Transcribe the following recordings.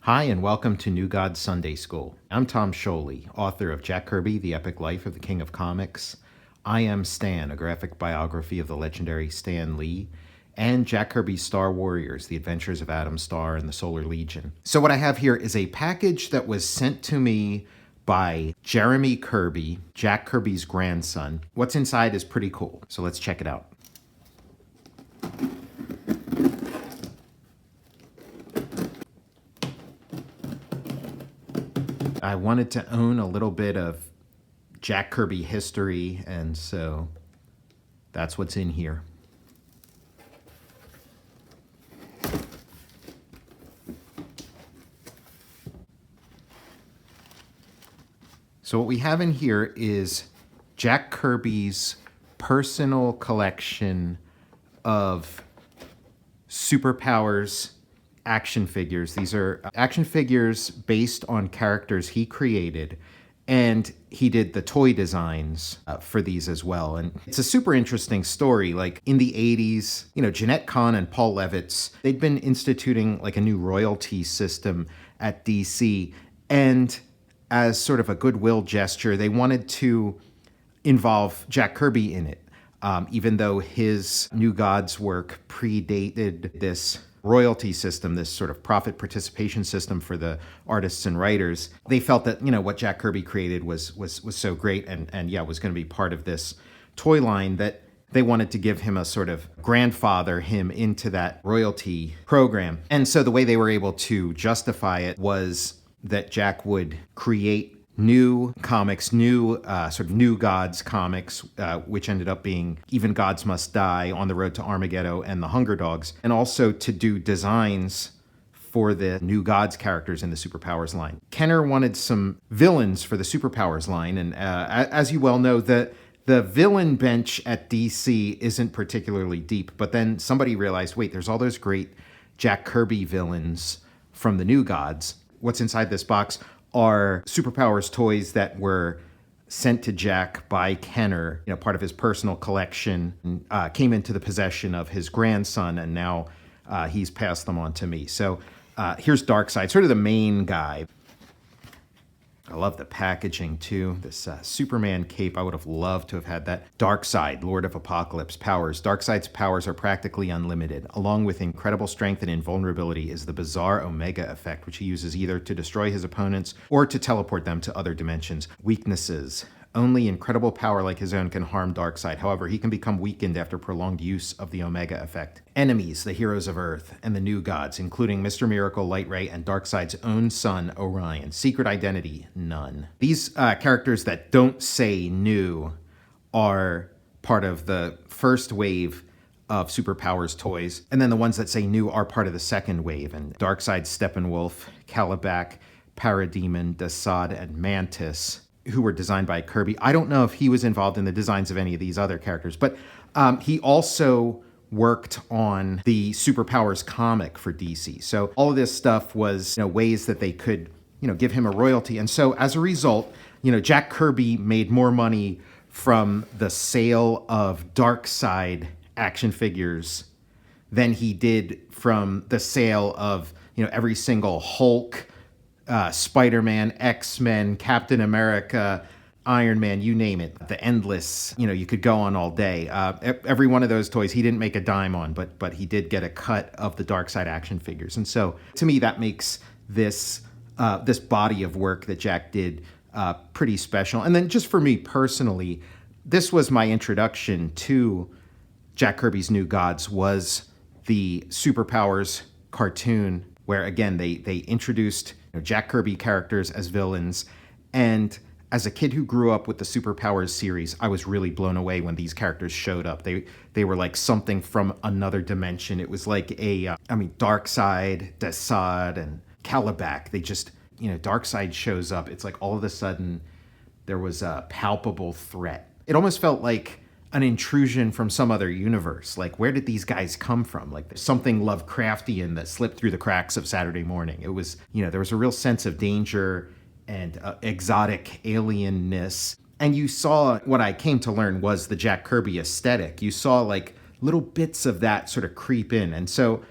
Hi, and welcome to New God Sunday School. I'm Tom Scioli, author of Jack Kirby, The Epic Life of the King of Comics, I Am Stan, a graphic biography of the legendary Stan Lee, and Jack Kirby's Star Warriors, The Adventures of Adam Star and the Solar Legion. So what I have here is a package that was sent to me by Jeremy Kirby, Jack Kirby's grandson. What's inside is pretty cool, so let's check it out. I wanted to own a little bit of Jack Kirby history, and so that's what's in here. So what we have in here is Jack Kirby's personal collection of superpowers action figures. These are action figures based on characters he created, and he did the toy designs for these as well. And it's a super interesting story. Like in the 80s, Jeanette Kahn and Paul Levitz, they'd been instituting like a new royalty system at DC, and as sort of a goodwill gesture, they wanted to involve Jack Kirby in it. Even though his New Gods work predated this royalty system, this sort of profit participation system for the artists and writers, they felt that, what Jack Kirby created was so great and was going to be part of this toy line that they wanted to give him a sort of grandfather him into that royalty program. And so the way they were able to justify it was that Jack would create new comics, new Gods comics, which ended up being Even Gods Must Die, On the Road to Armageddon, and The Hunger Dogs, and also to do designs for the New Gods characters in the Superpowers line. Kenner wanted some villains for the Superpowers line, and as you well know, the villain bench at DC isn't particularly deep, but then somebody realized, wait, there's all those great Jack Kirby villains from the New Gods. What's inside this box are Superpowers toys that were sent to Jack by Kenner, part of his personal collection, came into the possession of his grandson, and now he's passed them on to me. So here's Darkseid, sort of the main guy. I love the packaging too. This Superman cape, I would have loved to have had that. Darkseid, Lord of Apocalypse powers. Darkseid's powers are practically unlimited. Along with incredible strength and invulnerability is the bizarre Omega effect, which he uses either to destroy his opponents or to teleport them to other dimensions. Weaknesses. Only incredible power like his own can harm Darkseid. However, he can become weakened after prolonged use of the Omega effect. Enemies, the heroes of Earth, and the New Gods, including Mr. Miracle, Lightray, and Darkseid's own son, Orion. Secret identity, none. These characters that don't say new are part of the first wave of Superpowers toys, and then the ones that say new are part of the second wave. And Darkseid, Steppenwolf, Calibac, Parademon, Desaad, and Mantis, who were designed by Kirby. I don't know if he was involved in the designs of any of these other characters, but he also worked on the Superpowers comic for DC. So all of this stuff was ways that they could give him a royalty. And so as a result, Jack Kirby made more money from the sale of Darkseid action figures than he did from the sale of every single Hulk, Spider-Man, X-Men, Captain America, Iron Man, you name it. The endless, you could go on all day. Every one of those toys he didn't make a dime on, but he did get a cut of the Darkseid action figures. And so to me, that makes this body of work that Jack did pretty special. And then just for me personally, this was my introduction to Jack Kirby's New Gods, was the Superpowers cartoon, where again, they introduced Jack Kirby characters as villains. And as a kid who grew up with the Superpowers series, I was really blown away when these characters showed up. They were like something from another dimension. It was like Darkseid, Desaad, and Calibac. They just, Darkseid shows up. It's like all of a sudden there was a palpable threat. It almost felt like an intrusion from some other universe. Like, where did these guys come from? Like, there's something Lovecraftian that slipped through the cracks of Saturday morning. It was, there was a real sense of danger and exotic alienness. And you saw, what I came to learn was the Jack Kirby aesthetic. You saw like little bits of that sort of creep in. And so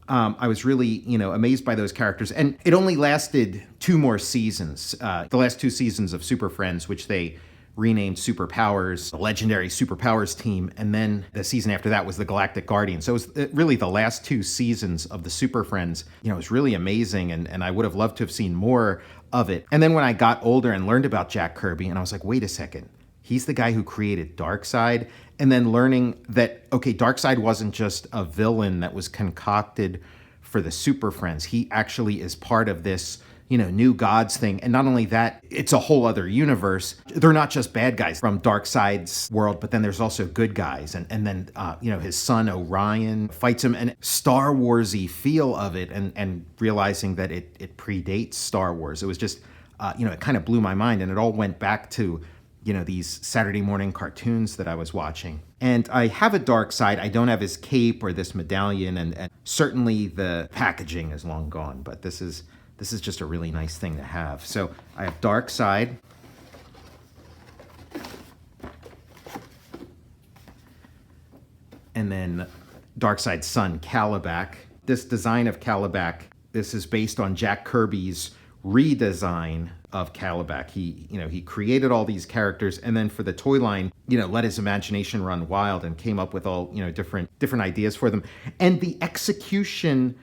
I was really, amazed by those characters. And it only lasted 2 more seasons, the last 2 seasons of Super Friends, which they renamed Superpowers, the legendary Superpowers team. And then the season after that was the Galactic Guardians. So it was really the last 2 seasons of the Super Friends. It was really amazing. And I would have loved to have seen more of it. And then when I got older and learned about Jack Kirby, and I was like, wait a second. He's the guy who created Darkseid. And then learning that, okay, Darkseid wasn't just a villain that was concocted for the Super Friends. He actually is part of this, new gods thing. And not only that, it's a whole other universe. They're not just bad guys from Darkseid's world, but then there's also good guys. And then, his son Orion fights him, and Star Wars-y feel of it, and realizing that it predates Star Wars. It was just, it kind of blew my mind. And it all went back to, these Saturday morning cartoons that I was watching. And I have a Darkseid. I don't have his cape or this medallion, and certainly the packaging is long gone, but this is just a really nice thing to have. So I have Darkseid. And then Darkseid's son, Calabac. This design of Calabac, this is based on Jack Kirby's redesign of Calabac. He created all these characters, and then for the toy line, let his imagination run wild and came up with all, different ideas for them. And the execution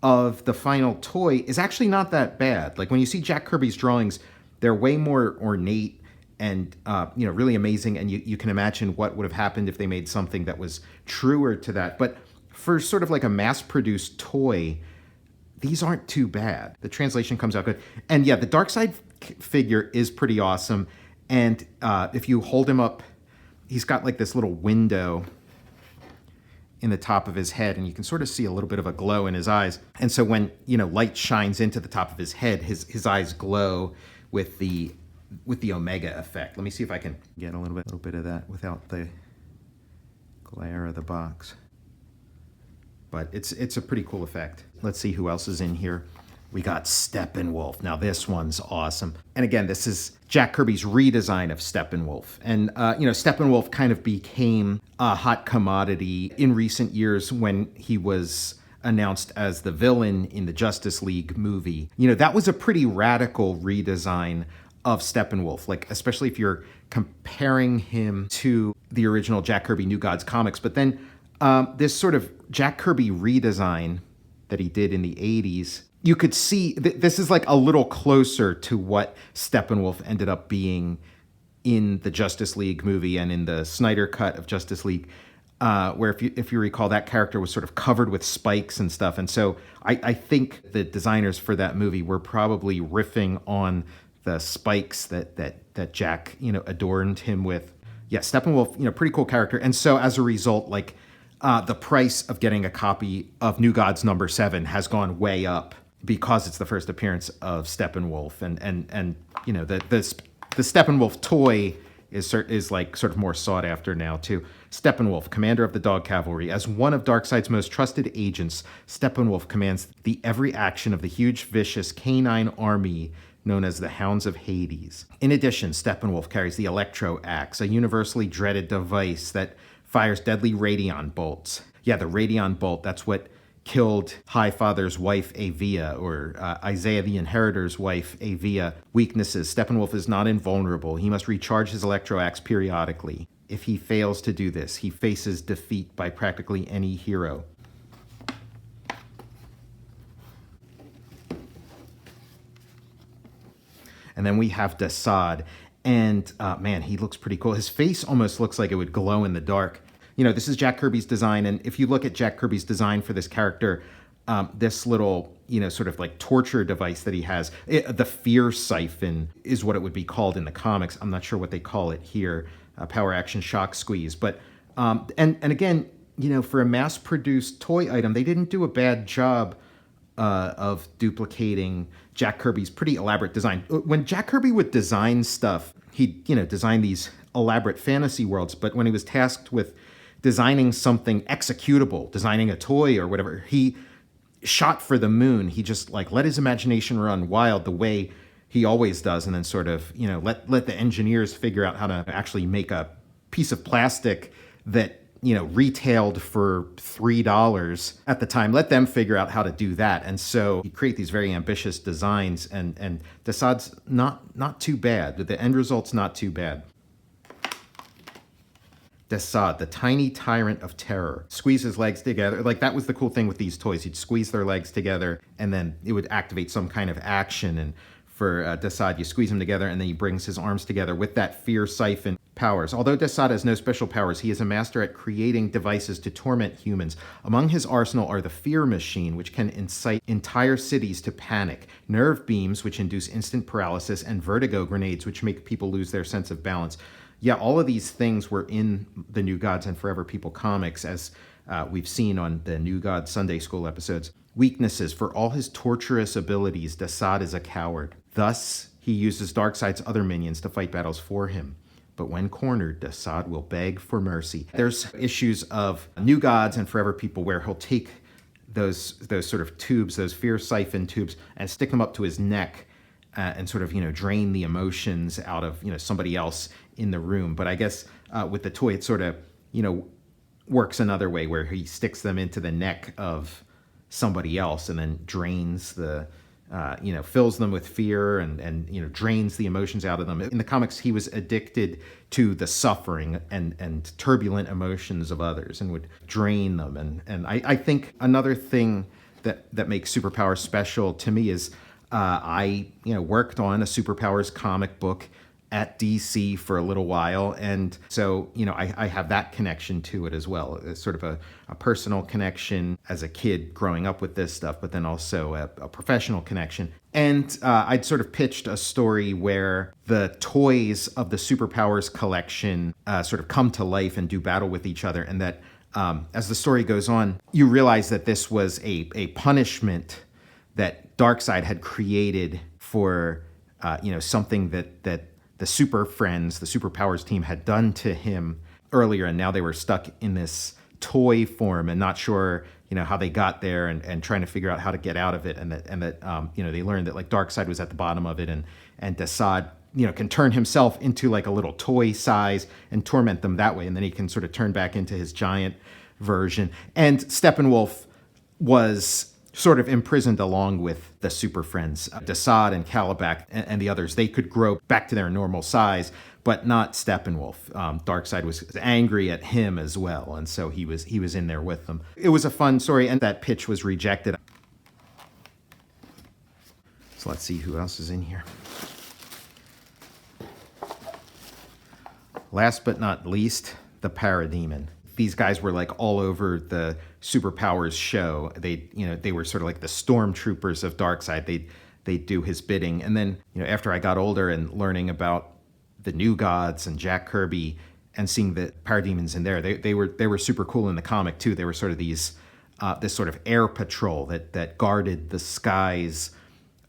of the final toy is actually not that bad. Like when you see Jack Kirby's drawings, they're way more ornate and, really amazing. And you can imagine what would have happened if they made something that was truer to that. But for sort of like a mass-produced toy, these aren't too bad. The translation comes out good. And yeah, the Darkseid figure is pretty awesome. And if you hold him up, he's got like this little window in the top of his head, and you can sort of see a little bit of a glow in his eyes. And so when, light shines into the top of his head, his eyes glow with the Omega effect. Let me see if I can get a little bit of that without the glare of the box. But it's a pretty cool effect. Let's see who else is in here. We got Steppenwolf. Now this one's awesome. And again, this is Jack Kirby's redesign of Steppenwolf. And, Steppenwolf kind of became a hot commodity in recent years when he was announced as the villain in the Justice League movie. That was a pretty radical redesign of Steppenwolf, like especially if you're comparing him to the original Jack Kirby New Gods comics. But then this sort of Jack Kirby redesign that he did in the 80s, you could see this is like a little closer to what Steppenwolf ended up being in the Justice League movie and in the Snyder cut of Justice League, where if you recall, that character was sort of covered with spikes and stuff. And so I think the designers for that movie were probably riffing on the spikes that Jack, adorned him with. Yeah, Steppenwolf, pretty cool character. And so as a result, like the price of getting a copy of New Gods #7 has gone way up because it's the first appearance of Steppenwolf. And the Steppenwolf toy is like sort of more sought after now too. Steppenwolf, commander of the Dog Cavalry. As one of Darkseid's most trusted agents, Steppenwolf commands the every action of the huge, vicious canine army known as the Hounds of Hades. In addition, Steppenwolf carries the Electro Axe, a universally dreaded device that fires deadly radion bolts. Yeah, the radion bolt, that's what killed Highfather's wife, Avia, or Isaiah the Inheritor's wife, Avia. Weaknesses: Steppenwolf is not invulnerable. He must recharge his Electro Axe periodically. If he fails to do this, he faces defeat by practically any hero. And then we have Desaad. And man, he looks pretty cool. His face almost looks like it would glow in the dark. This is Jack Kirby's design. And if you look at Jack Kirby's design for this character, this little, sort of like torture device that he has, the fear siphon is what it would be called in the comics. I'm not sure what they call it here, power action shock squeeze. But, and again, for a mass-produced toy item, they didn't do a bad job of duplicating Jack Kirby's pretty elaborate design. When Jack Kirby would design stuff, he'd, design these elaborate fantasy worlds, but when he was tasked with designing something executable, designing a toy or whatever, he shot for the moon. He just like let his imagination run wild the way he always does, and then sort of, let the engineers figure out how to actually make a piece of plastic that, retailed for $3 at the time. Let them figure out how to do that. And so you create these very ambitious designs, and Desaad's not too bad. The end result's not too bad. Desaad, the tiny tyrant of terror. Squeeze his legs together. Like, that was the cool thing with these toys. You'd squeeze their legs together, and then it would activate some kind of action. And for Desaad, you squeeze him together, and then he brings his arms together with that fear siphon powers. Although Desaad has no special powers, he is a master at creating devices to torment humans. Among his arsenal are the fear machine, which can incite entire cities to panic, nerve beams, which induce instant paralysis, and vertigo grenades, which make people lose their sense of balance. Yeah, all of these things were in the New Gods and Forever People comics, as we've seen on the New Gods Sunday School episodes. Weaknesses. For all his torturous abilities, Desaad is a coward. Thus, he uses Darkseid's other minions to fight battles for him. But when cornered, Desaad will beg for mercy. There's issues of New Gods and Forever People where he'll take those sort of tubes, those fear siphon tubes, and stick them up to his neck and sort of, drain the emotions out of, somebody else in the room. But I guess with the toy, it sort of, works another way where he sticks them into the neck of somebody else and then drains the, fills them with fear and drains the emotions out of them. In the comics, he was addicted to the suffering and turbulent emotions of others and would drain them. And I think another thing that makes Superpowers special to me is I worked on a Superpowers comic book at DC for a little while. And so, I have that connection to it as well. It's sort of a personal connection as a kid growing up with this stuff, but then also a professional connection. And I'd sort of pitched a story where the toys of the Superpowers collection sort of come to life and do battle with each other. And that as the story goes on, you realize that this was a punishment that Darkseid had created for, something that the Super Friends, the Superpowers team, had done to him earlier, and now they were stuck in this toy form and not sure, how they got there and trying to figure out how to get out of it, and that they learned that like Darkseid was at the bottom of it, and Desaad, can turn himself into like a little toy size and torment them that way, and then he can sort of turn back into his giant version. And Steppenwolf was sort of imprisoned along with the Super Friends. Desaad and Kalibak and the others, they could grow back to their normal size, but not Steppenwolf. Darkseid was angry at him as well, and so he was in there with them. It was a fun story, and that pitch was rejected. So let's see who else is in here. Last but not least, the Parademon. These guys were like all over the Superpowers show. They were sort of like the stormtroopers of Darkseid. They'd do his bidding. And then, after I got older and learning about the New Gods and Jack Kirby and seeing the Parademons in there, they were super cool in the comic too. They were sort of this sort of air patrol that guarded the skies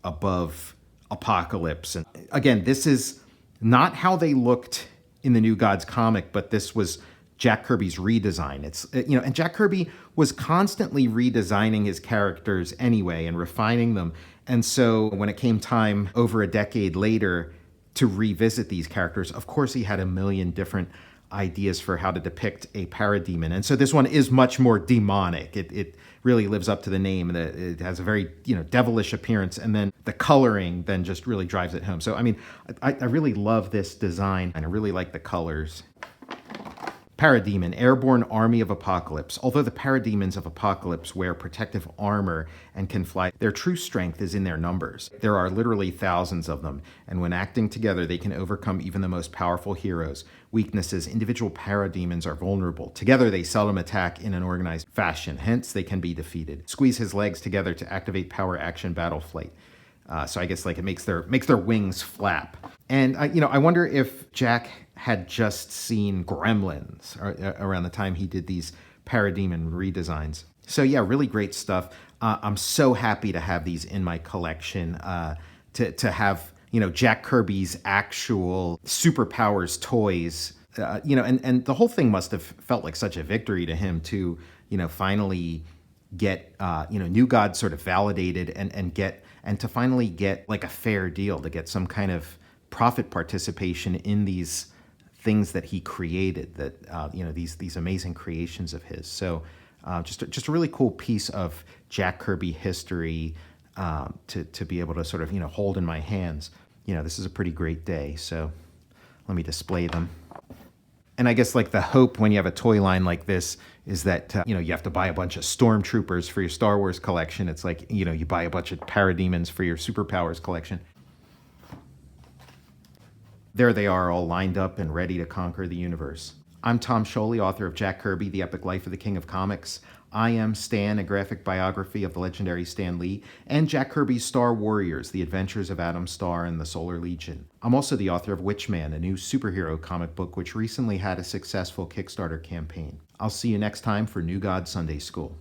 above Apocalypse. And again, this is not how they looked in the New Gods comic, but this was Jack Kirby's redesign. It's and Jack Kirby was constantly redesigning his characters anyway and refining them. And so when it came time over a decade later to revisit these characters, of course he had a million different ideas for how to depict a parademon. And so this one is much more demonic. It really lives up to the name. It has a very devilish appearance, and then the coloring then just really drives it home. So I mean, I really love this design, and I really like the colors. Parademon, airborne army of Apocalypse. Although the parademons of Apocalypse wear protective armor and can fly, their true strength is in their numbers. There are literally thousands of them, and when acting together, they can overcome even the most powerful heroes. Weaknesses, individual parademons are vulnerable. Together, they seldom attack in an organized fashion, hence they can be defeated. Squeeze his legs together to activate power action battle flight. So I guess like it makes their wings flap. And I wonder if Jack had just seen Gremlins around the time he did these Parademon redesigns. So yeah, really great stuff. I'm so happy to have these in my collection. To have Jack Kirby's actual Superpowers toys. And the whole thing must have felt like such a victory to him to finally get New God sort of validated and to finally get like a fair deal, to get some kind of profit participation in these things that he created, that these amazing creations of his. So just a really cool piece of Jack Kirby history to be able to sort of hold in my hands. This is a pretty great day. So let me display them. And I guess like the hope when you have a toy line like this is that, you have to buy a bunch of stormtroopers for your Star Wars collection. It's like, you buy a bunch of parademons for your superpowers collection. There they are, all lined up and ready to conquer the universe. I'm Tom Scioli, author of Jack Kirby, The Epic Life of the King of Comics. I am Stan, a graphic biography of the legendary Stan Lee, and Jack Kirby's Star Warriors, The Adventures of Adam Starr and the Solar Legion. I'm also the author of Witchman, a new superhero comic book which recently had a successful Kickstarter campaign. I'll see you next time for New God Sunday School.